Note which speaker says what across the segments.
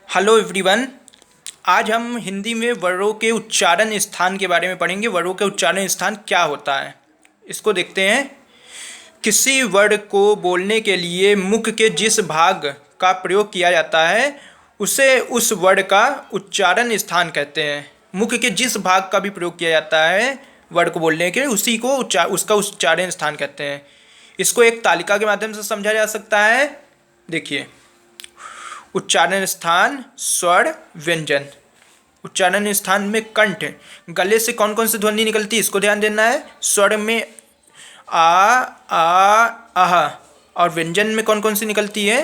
Speaker 1: Hello everyone. आज हम हिंदी में वर्णों के उच्चारण स्थान के बारे में पढ़ेंगे। वर्णों के उच्चारण स्थान क्या होता है, इसको देखते हैं। किसी वर्ण को बोलने के लिए मुख के जिस भाग का प्रयोग किया जाता है उसे उस वर्ण का उच्चारण स्थान कहते हैं। मुख के जिस भाग का भी प्रयोग किया जाता है वर्ण को बोलने के लिए उसी को उसका उच्चारण स्थान कहते हैं। इसको एक तालिका के माध्यम से समझा जा सकता है। देखिए, उच्चारण स्थान स्वर व्यंजन। उच्चारण स्थान में कंठ, गले से कौन कौन सी ध्वनि निकलती है इसको ध्यान देना है। स्वर में आ आह, और व्यंजन में कौन कौन सी निकलती है।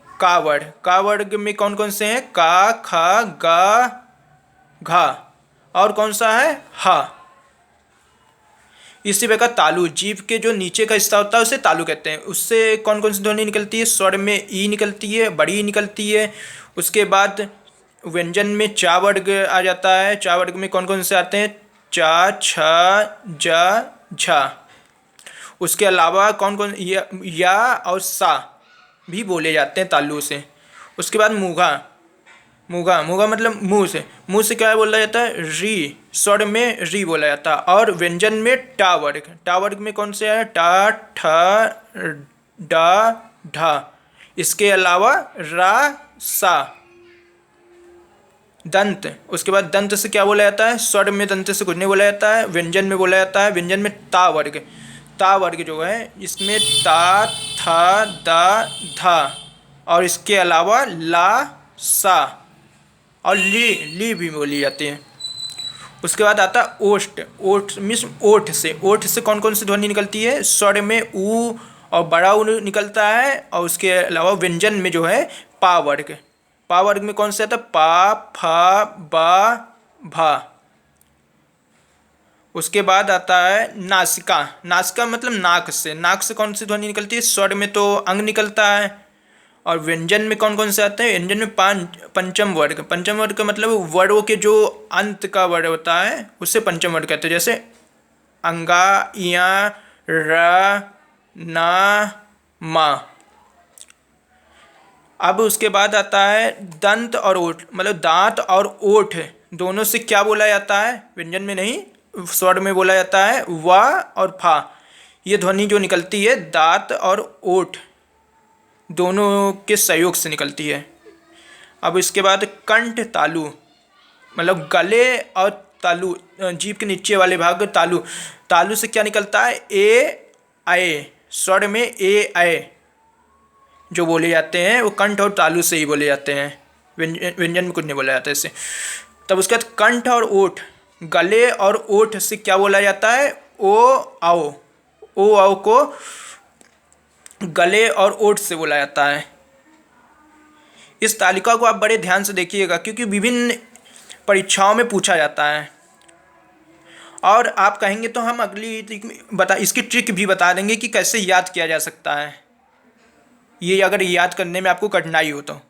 Speaker 1: का वर्ग, का वर्ग में कौन कौन से हैं, का खा गा घा, और कौन सा है हा। इसी प्रकार तालु, जीभ के जो नीचे का हिस्सा होता है उसे तालु कहते हैं। उससे कौन कौन सी ध्वनि निकलती है। स्वर में ई निकलती है, बड़ी निकलती है। उसके बाद व्यंजन में चा वर्ग आ जाता है। चा वर्ग में कौन कौन से आते हैं, चा छा जा झा। उसके अलावा कौन कौन या और सा भी बोले जाते हैं तालु से। उसके बाद मूघा, मूघा मूघा मतलब मुंह से क्या बोला जाता है, री। स्वर में री बोला जाता है। और व्यंजन में टा वर्ग, टा वर्ग में कौन से है, टा ठा डा ढा। इसके अलावा रा सा। दंत, उसके बाद दंत से क्या बोला जाता है, स्वर में दंत से कुछ नहीं बोला जाता है, व्यंजन में बोला जाता है। व्यंजन में ता वर्ग, ता वर्ग जो है इसमें ता था दा धा, और इसके अलावा ला सा और ली भी बोली जाती है। उसके बाद आता है ओष्ठ, ओठ मीन्स ओठ से। ओठ से कौन कौन सी ध्वनि निकलती है। स्वर में ऊ और बड़ा ऊ निकलता है। और उसके अलावा व्यंजन में जो है पा वर्ग, पा वर्ग में कौन से आता है, पा फा बा भा। उसके बाद आता है नासिका, नासिका मतलब नाक से। नाक से कौन सी ध्वनि निकलती है। स्वर में तो अंग निकलता है। और व्यंजन में कौन कौन से आते हैं, व्यंजन में पंचम वर्ग। पंचम वर्ग का मतलब वर्णों के जो अंत का वर्ण होता है उससे पंचम वर्ग कहते हैं। जैसे अंगा, इया, र, ना, मा। अब उसके बाद आता है दंत और ओठ, मतलब दांत और ओठ दोनों से क्या बोला जाता है, व्यंजन में नहीं स्वर में बोला जाता है वा और फा। ये ध्वनि जो निकलती है दांत और ओठ दोनों के सहयोग से निकलती है। अब इसके बाद कंठ तालु, मतलब गले और तालु, जीभ के नीचे वाले भाग तालु। तालु से क्या निकलता है, ए आए। स्वर में ए आए जो बोले जाते हैं वो कंठ और तालु से ही बोले जाते हैं। व्यंजन में कुछ नहीं बोला जाता इससे। तब उसके बाद कंठ और ओठ, गले और ओठ से क्या बोला जाता है, ओ आओ। ओ आओ को गले और ओठ से बोला जाता है। इस तालिका को आप बड़े ध्यान से देखिएगा क्योंकि विभिन्न परीक्षाओं में पूछा जाता है। और आप कहेंगे तो हम अगली इसकी ट्रिक भी बता देंगे कि कैसे याद किया जा सकता है, ये अगर याद करने में आपको कठिनाई हो तो।